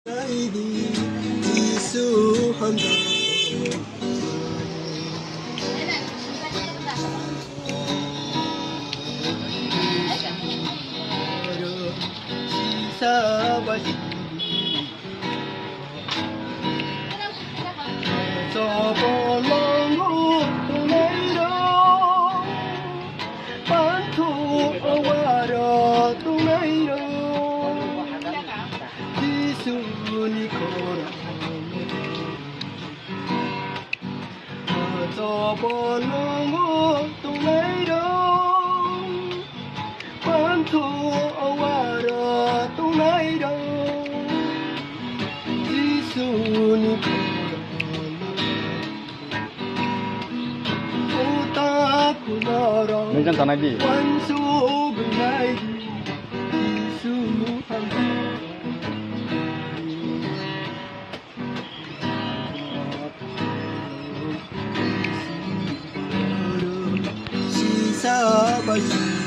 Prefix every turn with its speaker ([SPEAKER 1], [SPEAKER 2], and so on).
[SPEAKER 1] 나이디 이수한다 시사바시 저번랑고 동네로 반토 와려 동네로 지순이 걸어 저번랑고 동네로 반토 와려 동네로 지순이
[SPEAKER 2] Minsan tanah di.
[SPEAKER 1] 시사바시